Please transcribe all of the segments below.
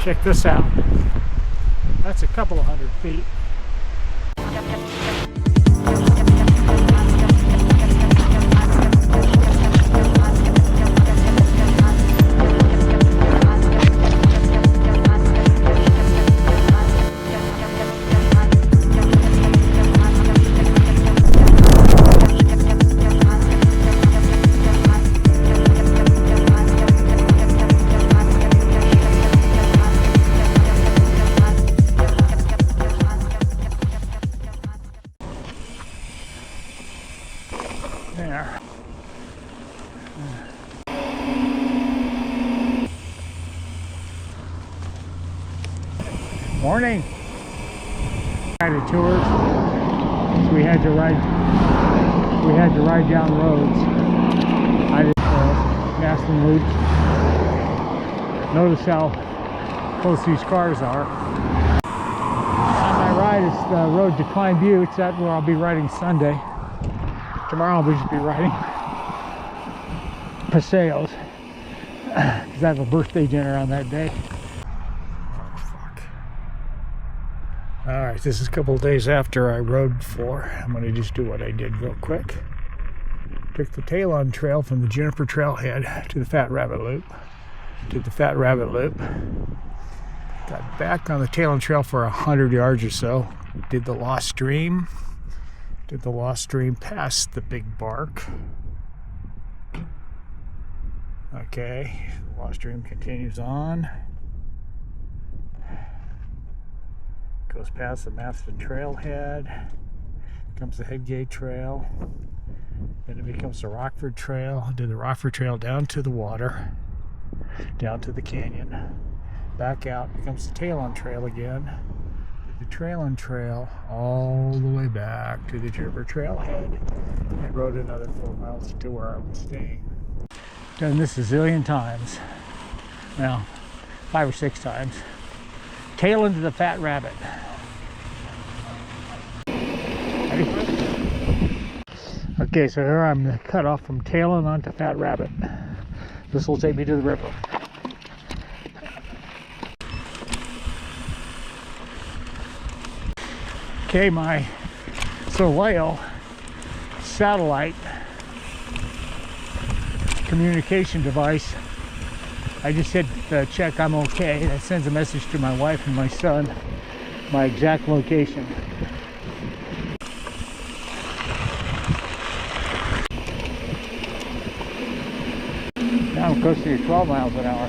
Check this out. That's a couple of 100 feet. There. Morning. Guided tours. So we had to ride down roads. I did Maston Loop. Notice how close these cars are. On my right is the road to Climb Buttes. That's where I'll be riding Sunday. Tomorrow I'll just be riding Paseos because I have a birthday dinner on that day. Oh, fuck. Alright, this is a couple of days after I rode before. I'm going to just do what I did real quick. Took the Tail-On Trail from the Juniper Trailhead to the Fat Rabbit Loop. Did the Fat Rabbit Loop. Got back on the Tail-On Trail for 100 yards or so. Did the Lost Stream. Did the Lost Stream past the Big Bark. Okay, the Lost Stream continues on. Goes past the Maston Trailhead. Comes the Headgate Trail. Then it becomes the Rockford Trail. Did the Rockford Trail down to the water. Down to the canyon. Back out, becomes the Tail-On Trail again. The Trail-On Trail all the way back to the Juniper Trailhead and rode another 4 miles to where I was staying. Done this a zillion times. Well, 5 or 6 times. Tail into the Fat Rabbit. Ready? Okay, so here I'm going to cut off from Tail-On onto Fat Rabbit. This will take me to the river. Okay, my Zoleo satellite communication device, I just hit check I'm okay. That sends a message to my wife and my son, my exact location. Now I'm close to 12 miles an hour.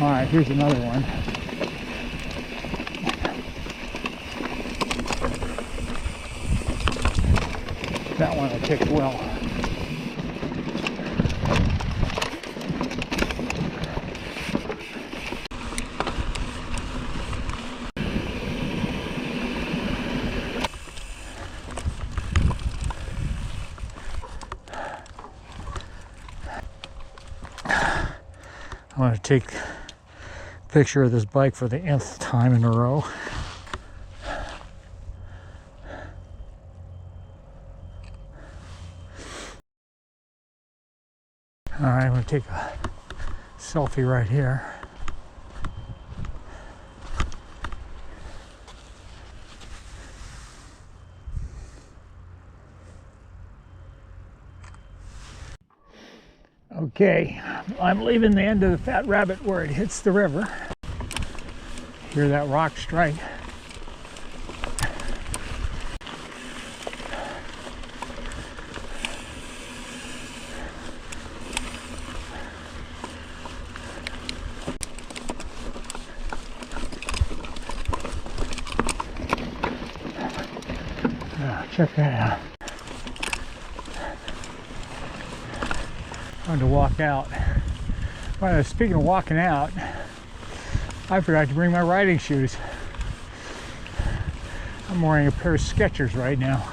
Alright, here's another one. That one I picked well. I want to take picture of this bike for the nth time in a row. Alright, I'm going to take a selfie right here. Okay, I'm leaving the end of the Fat Rabbit where it hits the river. Hear that rock strike. Check that out. Time to walk out. Well, speaking of walking out, I forgot to bring my riding shoes. I'm wearing a pair of Skechers right now.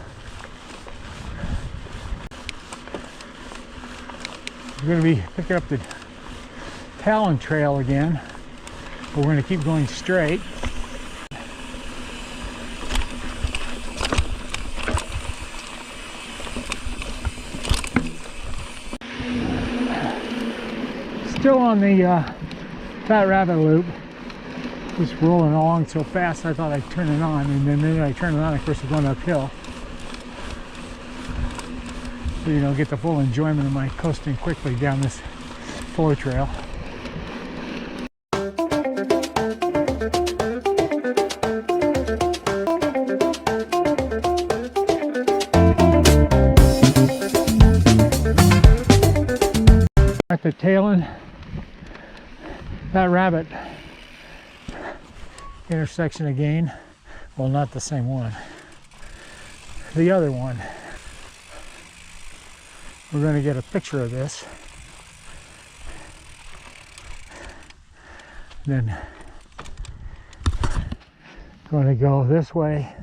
We're going to be picking up the Talon Trail again, but we're going to keep going straight. Still on the Fat Rabbit Loop, just rolling along so fast I thought I'd turn it on, and then maybe I turn it on, of course it's going uphill. So you don't get the full enjoyment of my coasting quickly down this floor trail. At the tail end, Fat Rabbit intersection again. Well, not the same one, the other one. We're going to get a picture of this, then going to go this way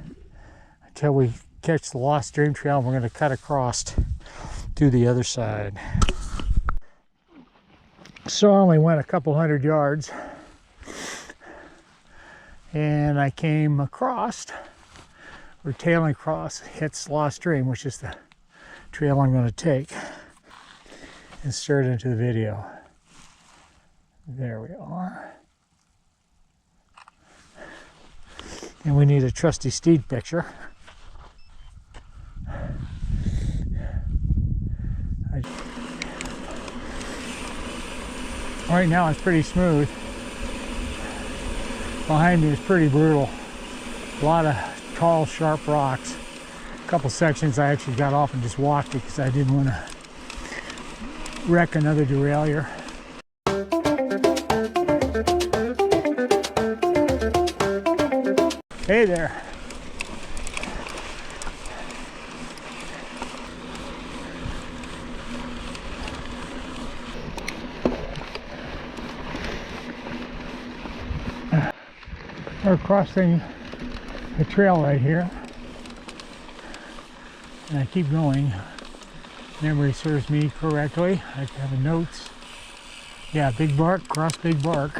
until we catch the Lost Stream Trail. We're going to cut across to the other side. So I only went a couple hundred yards, and I came across, or tailing across, hits Lost Stream, which is the trail I'm going to take, insert into the video. There we are. And we need a trusty steed picture. Right now it's pretty smooth. Behind me is pretty brutal. A lot of tall, sharp rocks. A couple sections I actually got off and just walked because I didn't want to wreck another derailleur. Hey there. We're crossing the trail right here, and I keep going. Memory serves me correctly. I have notes. Yeah, Big Bark, cross Big Bark.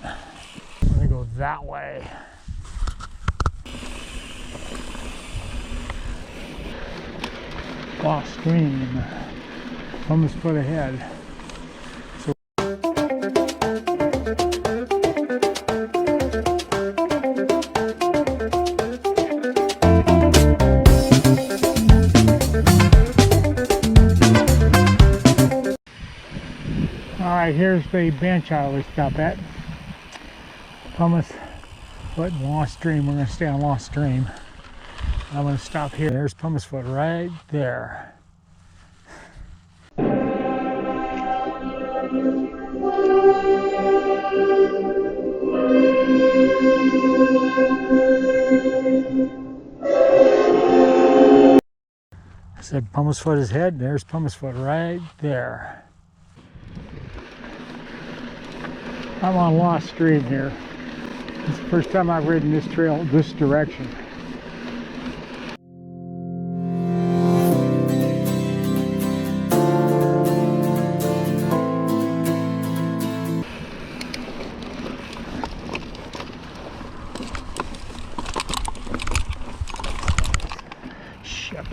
I'm gonna go that way. Lost Stream, almost foot ahead. Alright, here's the bench I always stop at. Pumice Foot and Lost Stream. We're going to stay on Lost Stream. I'm going to stop here. There's Pumice Foot right there. I said Pumice Foot is head. There's Pumice Foot right there. I'm on Lost Stream here. It's the first time I've ridden this trail this direction. Shit.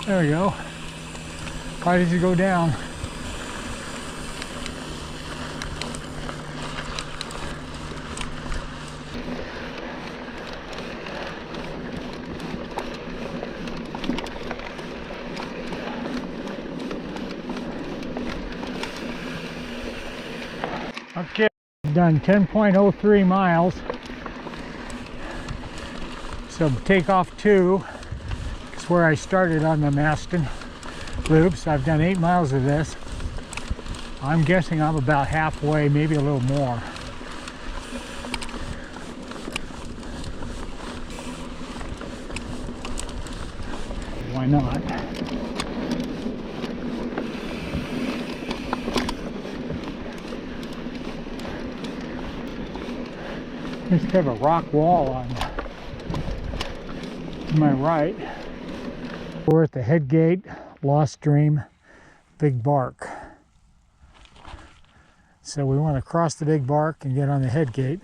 There we go. Why did you go down? Okay, done 10.03 miles. So takeoff 2 is where I started on the Maston loops. I've done 8 miles of this. I'm guessing I'm about halfway, maybe a little more. Why not? Just have a rock wall on to my right. We're at the head gate, Lost Stream, Big Bark. So we want to cross the big bark and get on the head gate.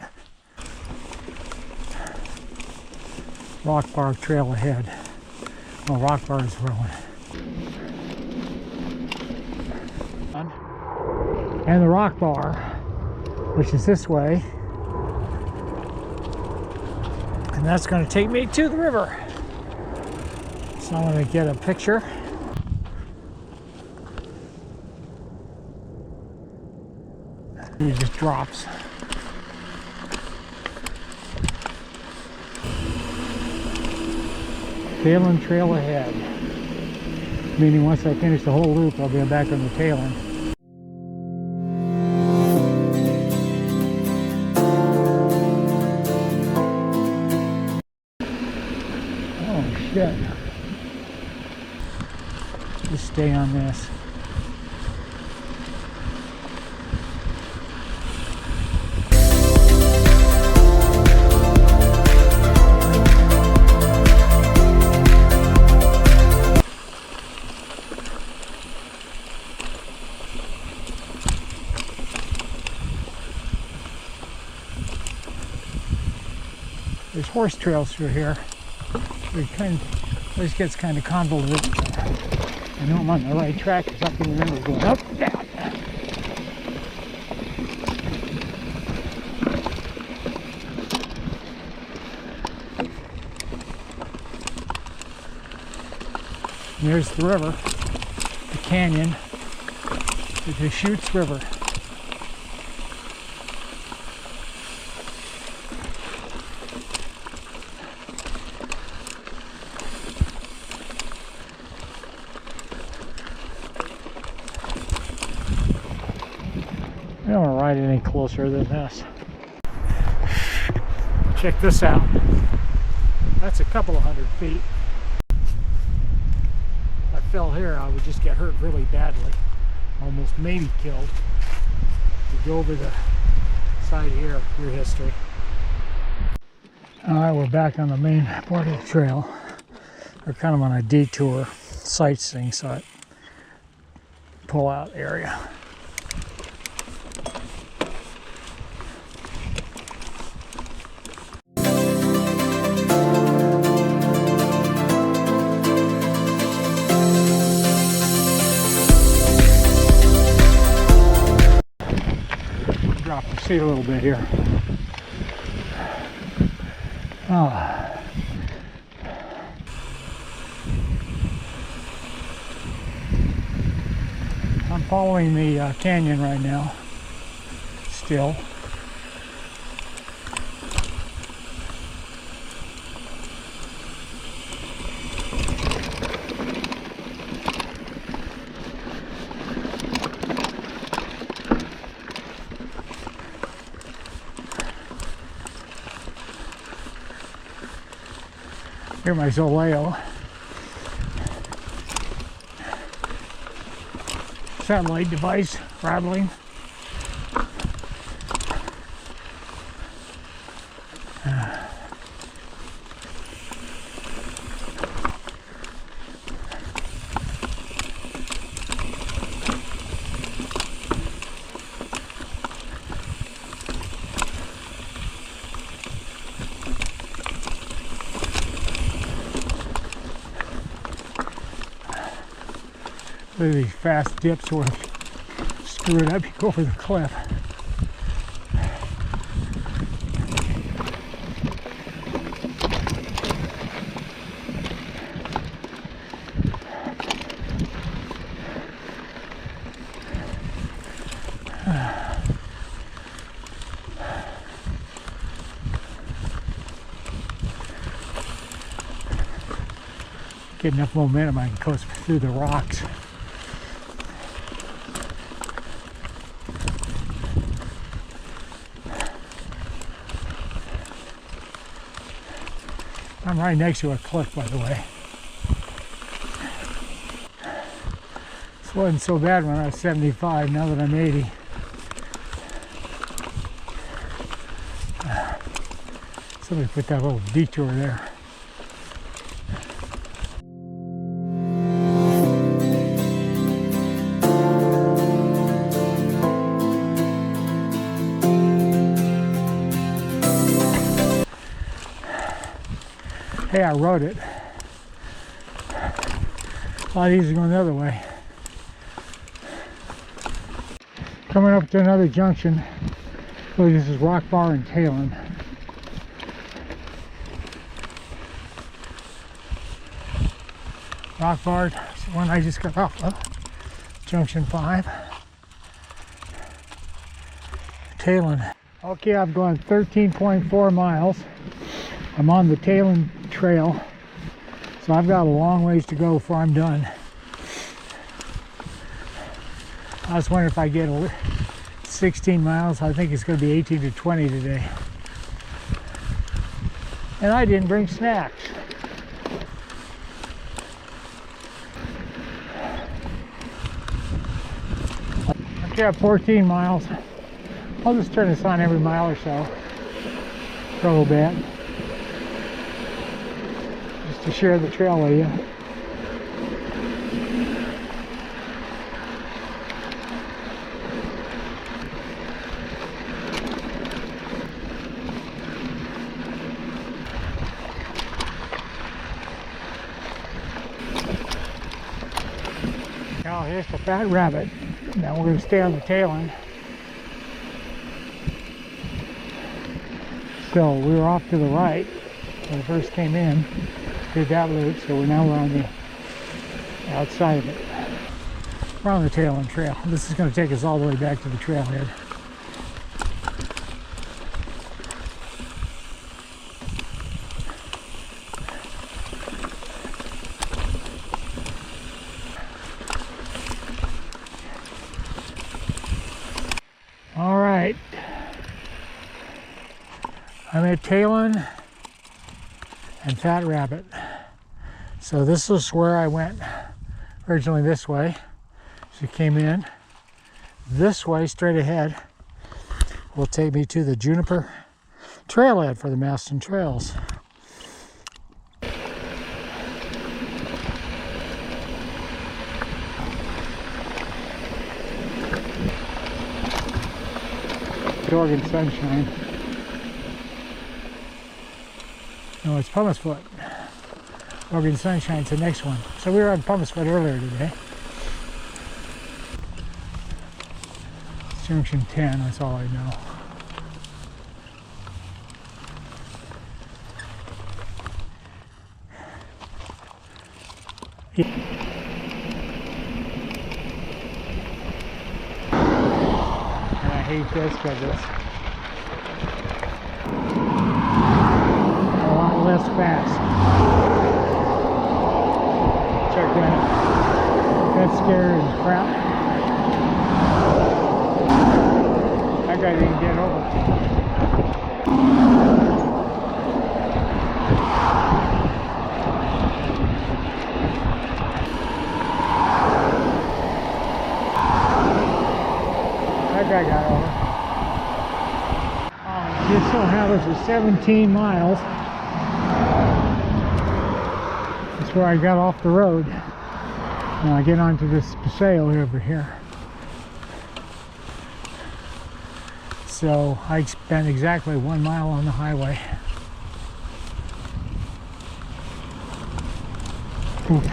Rock bar trail ahead. Well, rock bar is rolling. And the rock bar, which is this way. And that's going to take me to the river. So I'm going to get a picture. It just drops. Tail end trail ahead. Meaning once I finish the whole loop, I'll be back on the tail end. Oh shit. Just stay on this. There's horse trails through here. This gets kind of convoluted. I know I'm on the right track because I can remember going up, down. And there's the river, the canyon, the Deschutes River. I don't want to ride any closer than this. Check this out. That's a couple of 100 feet. If I fell here, I would just get hurt really badly. Almost maybe killed. You go over the side here, your history. Alright, we're back on the main part of the trail. We're kind of on a detour sightseeing site. Pull out area. Drop the seat a little bit here. Oh. I'm following the canyon right now, still. Here's my Zoleo. Satellite device rattling. Look at these fast dips where screw it up, you go over the cliff. Get enough momentum, I can coast through the rocks. I'm right next to a cliff, by the way. This wasn't so bad when I was 75, now that I'm 80. Somebody put that little detour there. okay, I rode it. A lot easier going the other way. Coming up to another junction. So this is Rock Bar and Talon. Rock Bar is the one I just got off of. Junction 5. Talon. Okay, I've gone 13.4 miles. I'm on the Talon Trail. So I've got a long ways to go before I'm done. I was wondering if I get 16 miles. I think it's going to be 18 to 20 today. And I didn't bring snacks. Okay, I have 14 miles. I'll just turn this on every mile or so for a little bit. Just to share the trail with you. Now here's the Fat Rabbit. Now we're going to stay on the tail end. So we were off to the right when we first came in, did that loop, so now we're on the outside of it. We're on the tail end trail. This is going to take us all the way back to the trailhead. All right, I'm at Talon and Fat Rabbit. So this is where I went originally, this way. So you came in this way straight ahead will take me to the Juniper Trailhead for the Maston Trails. Oregon Sunshine. No, it's Pumice Foot. Oregon Sunshine's the next one. So we were on Pumice Foot earlier today. It's Junction 10, that's all I know. I hate this because it's a lot less fast. Check that. That's scary as crap. That guy didn't get over. That guy got over. Just so happens it's 17 miles. That's where I got off the road. Now I get onto this Paseo over here. So I spent exactly 1 mile on the highway. Oof.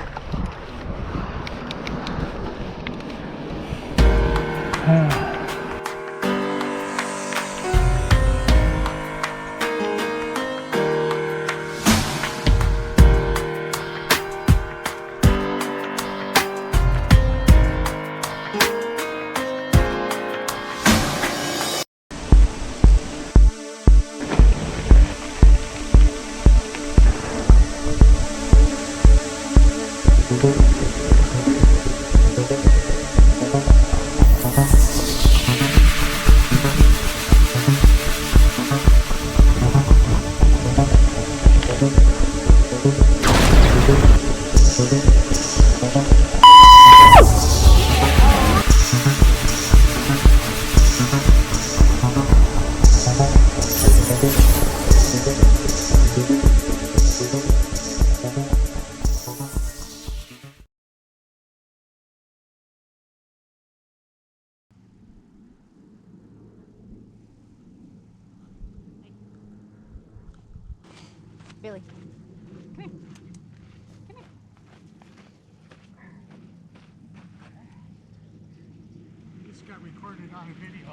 Really? Come here. Come here. This got recorded on a video.